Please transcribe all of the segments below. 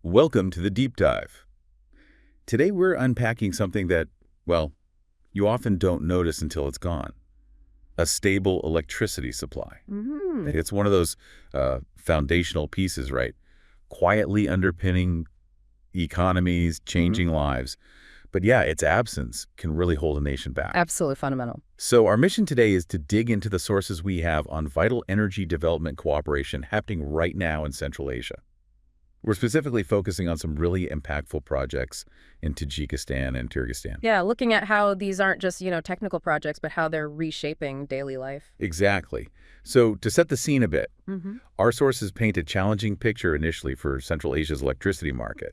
Welcome to the Deep Dive. Today we're unpacking something that, well, you often don't notice until it's gone. A stable electricity supply. It's one of those foundational pieces, right? Quietly underpinning economies, changing lives. But yeah, its absence can really hold a nation back. Absolutely fundamental. So our mission today is to dig into the sources we have on vital energy development cooperation happening right now in Central Asia. We're specifically focusing on some really impactful projects in Tajikistan and Kyrgyzstan. Yeah, looking at how these aren't just, technical projects, but how they're reshaping daily life. Exactly. So to set the scene a bit, our sources paint a challenging picture initially for Central Asia's electricity market.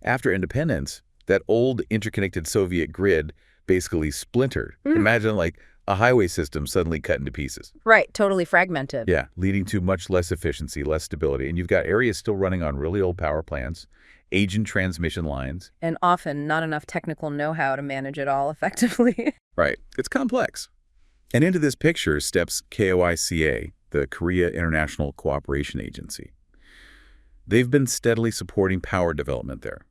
After independence, that old interconnected Soviet grid basically splintered. Imagine like a highway system suddenly cut into pieces. Right, totally fragmented. Yeah, leading to much less efficiency, less stability. And you've got areas still running on really old power plants, aging transmission lines. And often not enough technical know-how to manage it all effectively. Right. It's complex. And into this picture steps KOICA, the Korea International Cooperation Agency. They've been steadily supporting power development there,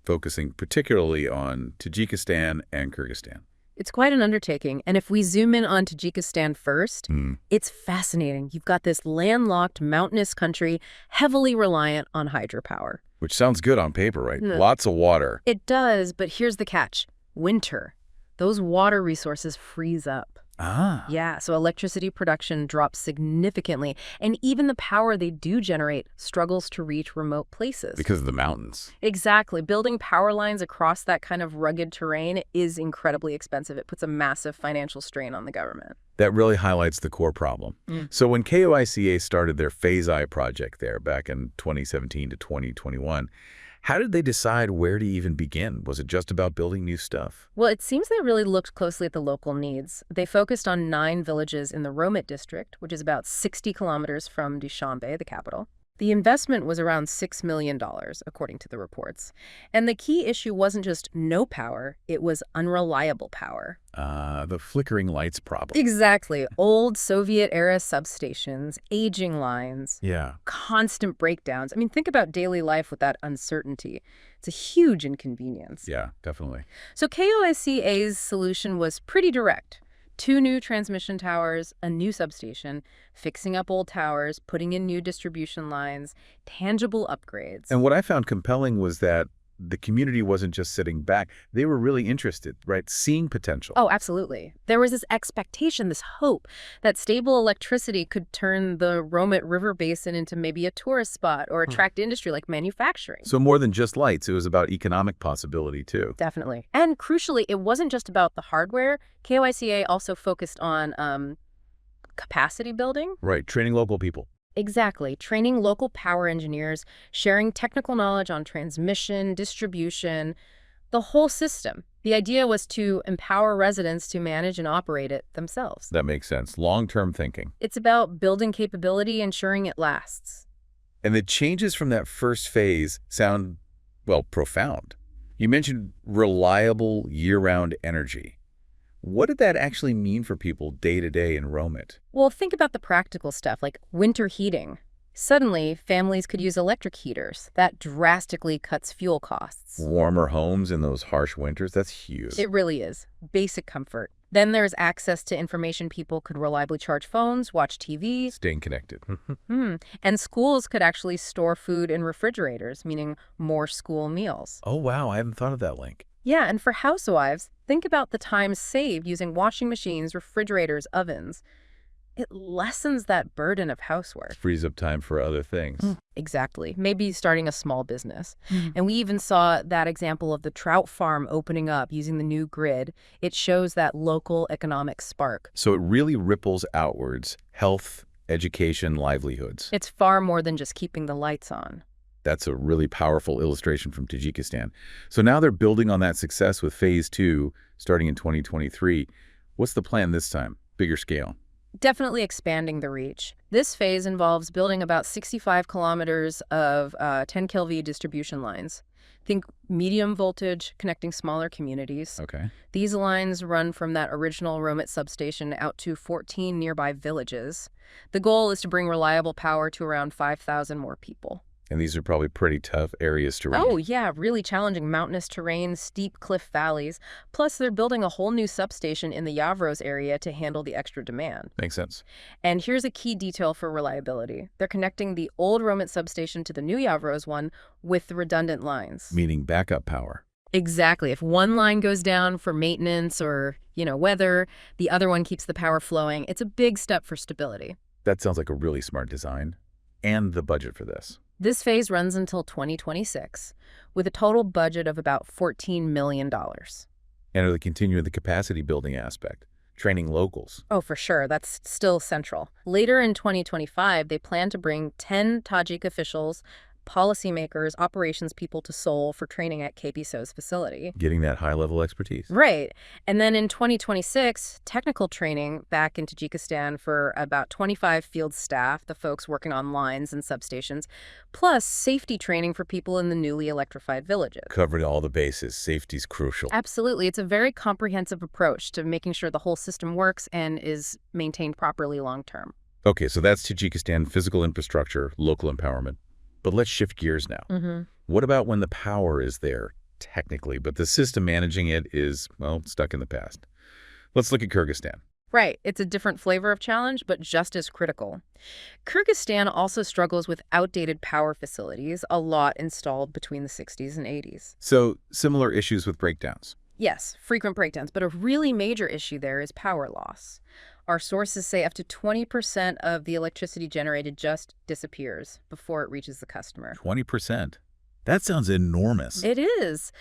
focusing particularly on Tajikistan and Kyrgyzstan. It's quite an undertaking, and if we zoom in on Tajikistan first, it's fascinating. You've got this landlocked, mountainous country heavily reliant on hydropower. Which sounds good on paper, right? Lots of water. It does, but here's the catch. Winter. Those water resources freeze up. Yeah, so electricity production drops significantly, and even the power they do generate struggles to reach remote places. Because of the mountains. Exactly. Building power lines across that kind of rugged terrain is incredibly expensive. It puts a massive financial strain on the government. That really highlights the core problem. So when KOICA started their Phase I project there back in 2017 to 2021, how did they decide where to even begin? Was it just about building new stuff? Well, it seems they really looked closely at the local needs. They focused on 9 villages in the Romit district, which is about 60 kilometers from Dushanbe, the capital. The investment was around $6 million, according to the reports. And the key issue wasn't just no power, it was unreliable power. The flickering lights problem. Exactly. Old Soviet-era substations, aging lines, constant breakdowns. I mean, think about daily life with that uncertainty. It's a huge inconvenience. Yeah, definitely. So KOICA's solution was pretty direct. 2 new transmission towers, a new substation, fixing up old towers, putting in new distribution lines, tangible upgrades. And what I found compelling was that the community wasn't just sitting back. They were really interested, right? Seeing potential. Oh, absolutely. There was this expectation, this hope that stable electricity could turn the Romit River Basin into maybe a tourist spot or attract industry like manufacturing. So more than just lights, it was about economic possibility too. Definitely. And crucially, it wasn't just about the hardware. KOICA also focused on capacity building. Right, training local people. Exactly. Training local power engineers, sharing technical knowledge on transmission, distribution, the whole system. The idea was to empower residents to manage and operate it themselves. That makes sense. Long-term thinking. It's about building capability, ensuring it lasts. And the changes from that first phase sound, well, profound. You mentioned reliable year-round energy. What did that actually mean for people day to day in Romit? Well, think about the practical stuff like winter heating. Suddenly, families could use electric heaters. That drastically cuts fuel costs. Warmer homes in those harsh winters, that's huge. It really is. Basic comfort. Then there's access to information. People could reliably charge phones, watch TV. Staying connected. And schools could actually store food in refrigerators, meaning more school meals. Oh, wow. I haven't thought of that link. Yeah, and for housewives, think about the time saved using washing machines, refrigerators, ovens. It lessens that burden of housework. Frees up time for other things. Exactly. Maybe starting a small business. And we even saw that example of the trout farm opening up using the new grid. It shows that local economic spark. So it really ripples outwards. Health, education, livelihoods. It's far more than just keeping the lights on. That's a really powerful illustration from Tajikistan. So now they're building on that success with Phase 2 starting in 2023. What's the plan this time? Bigger scale? Definitely expanding the reach. This phase involves building about 65 kilometers of 10 kV distribution lines. Think medium voltage connecting smaller communities. Okay. These lines run from that original Romit substation out to 14 nearby villages. The goal is to bring reliable power to around 5,000 more people. And these are probably pretty tough areas to reach. Oh, yeah, really challenging mountainous terrain, steep cliff valleys. Plus, they're building a whole new substation in the Yavros area to handle the extra demand. Makes sense. And here's a key detail for reliability. They're connecting the old Romit substation to the new Yavros one with the redundant lines. Meaning backup power. Exactly. If one line goes down for maintenance or, weather, the other one keeps the power flowing. It's a big step for stability. That sounds like a really smart design. And the budget for this. This phase runs until 2026, with a total budget of about $14 million. And are they continuing the capacity building aspect, training locals? Oh, for sure. That's still central. Later in 2025, they plan to bring 10 Tajik officials, policymakers, operations people to Seoul for training at KPSO's facility. Getting that high-level expertise. Right. And then in 2026, technical training back in Tajikistan for about 25 field staff, the folks working on lines and substations, plus safety training for people in the newly electrified villages. Covered all the bases. Safety's crucial. Absolutely. It's a very comprehensive approach to making sure the whole system works and is maintained properly long term. Okay, so that's Tajikistan, physical infrastructure, local empowerment. But let's shift gears now. What about when the power is there, technically, but the system managing it is, well, stuck in the past? Let's look at Kyrgyzstan. Right. It's a different flavor of challenge, but just as critical. Kyrgyzstan also struggles with outdated power facilities, a lot installed between the 60s and 80s. So, similar issues with breakdowns. Yes, frequent breakdowns, but a really major issue there is power loss. Our sources say up to 20% of the electricity generated just disappears before it reaches the customer. 20%? That sounds enormous. It is.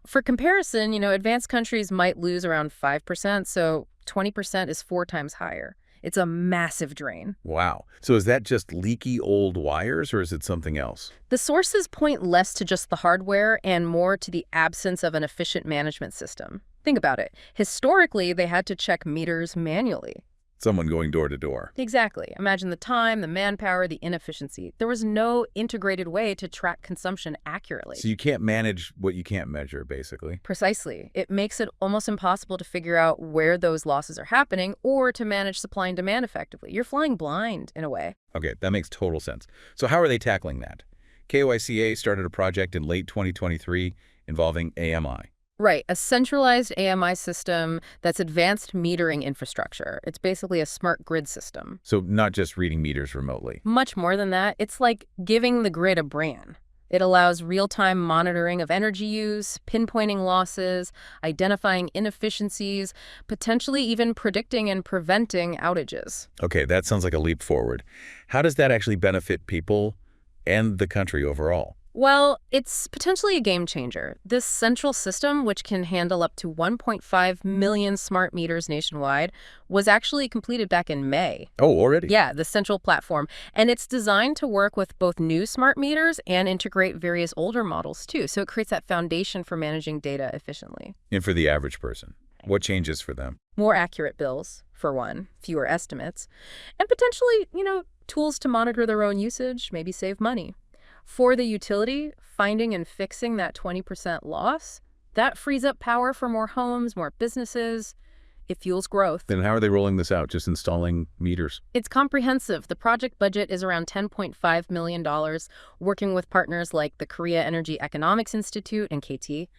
For comparison, advanced countries might lose around 5%, so 20% is 4 times higher. It's a massive drain. Wow. So is that just leaky old wires, or is it something else? The sources point less to just the hardware and more to the absence of an efficient management system. Think about it. Historically, they had to check meters manually. Someone going door to door. Exactly. Imagine the time, the manpower, the inefficiency. There was no integrated way to track consumption accurately. So you can't manage what you can't measure, basically. Precisely. It makes it almost impossible to figure out where those losses are happening or to manage supply and demand effectively. You're flying blind, in a way. Okay, that makes total sense. So how are they tackling that? KOICA started a project in late 2023 involving AMI. Right, a centralized AMI system that's advanced metering infrastructure. It's basically a smart grid system. So not just reading meters remotely. Much more than that. It's like giving the grid a brain. It allows real-time monitoring of energy use, pinpointing losses, identifying inefficiencies, potentially even predicting and preventing outages. Okay, that sounds like a leap forward. How does that actually benefit people and the country overall? Well, it's potentially a game changer. This central system, which can handle up to 1.5 million smart meters nationwide, was actually completed back in May. Oh, already? Yeah, the central platform. And it's designed to work with both new smart meters and integrate various older models, too. So it creates that foundation for managing data efficiently. And for the average person, what changes for them? More accurate bills, for one, fewer estimates, and potentially, tools to monitor their own usage, maybe save money. For the utility, finding and fixing that 20% loss, that frees up power for more homes, more businesses. It fuels growth. Then how are they rolling this out? Just installing meters? It's comprehensive. The project budget is around $10.5 million, working with partners like the Korea Energy Economics Institute and KT.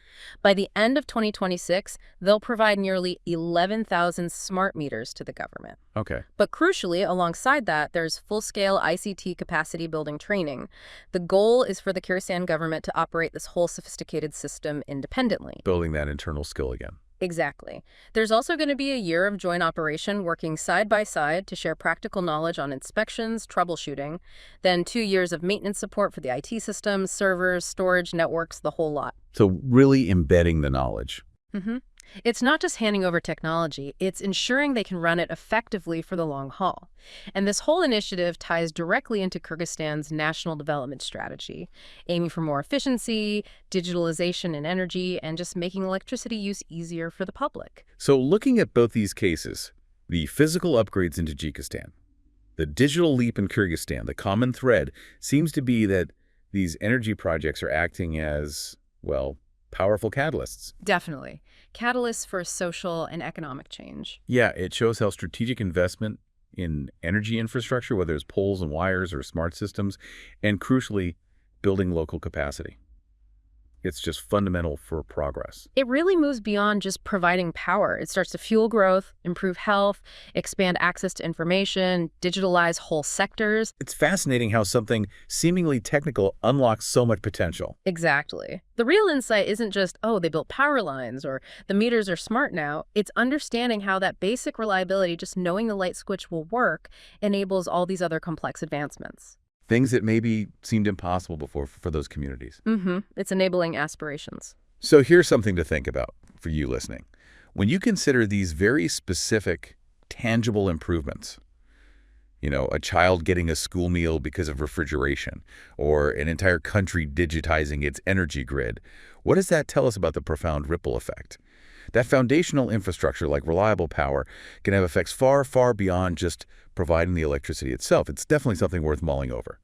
By the end of 2026, they'll provide nearly 11,000 smart meters to the government. Okay. But crucially, alongside that, there's full-scale ICT capacity building training. The goal is for the Kyrgyzstan government to operate this whole sophisticated system independently. Building that internal skill again. Exactly. There's also going to be a year of joint operation working side by side to share practical knowledge on inspections, troubleshooting, then 2 years of maintenance support for the IT systems, servers, storage, networks, the whole lot. So really embedding the knowledge. It's not just handing over technology, it's ensuring they can run it effectively for the long haul. And this whole initiative ties directly into Kyrgyzstan's national development strategy, aiming for more efficiency, digitalization in energy, and just making electricity use easier for the public. So looking at both these cases, the physical upgrades in Tajikistan, the digital leap in Kyrgyzstan, the common thread seems to be that these energy projects are acting as, well, powerful catalysts. Definitely. Catalysts for social and economic change. Yeah, it shows how strategic investment in energy infrastructure, whether it's poles and wires or smart systems, and crucially, building local capacity. It's just fundamental for progress. It really moves beyond just providing power. It starts to fuel growth, improve health, expand access to information, digitalize whole sectors. It's fascinating how something seemingly technical unlocks so much potential. Exactly. The real insight isn't just, oh, they built power lines or the meters are smart now. It's understanding how that basic reliability, just knowing the light switch will work, enables all these other complex advancements. Things that maybe seemed impossible before for those communities. It's enabling aspirations. So here's something to think about for you listening. When you consider these very specific, tangible improvements, a child getting a school meal because of refrigeration, or an entire country digitizing its energy grid, what does that tell us about the profound ripple effect? That foundational infrastructure, like reliable power, can have effects far, far beyond just providing the electricity itself. It's definitely something worth mulling over.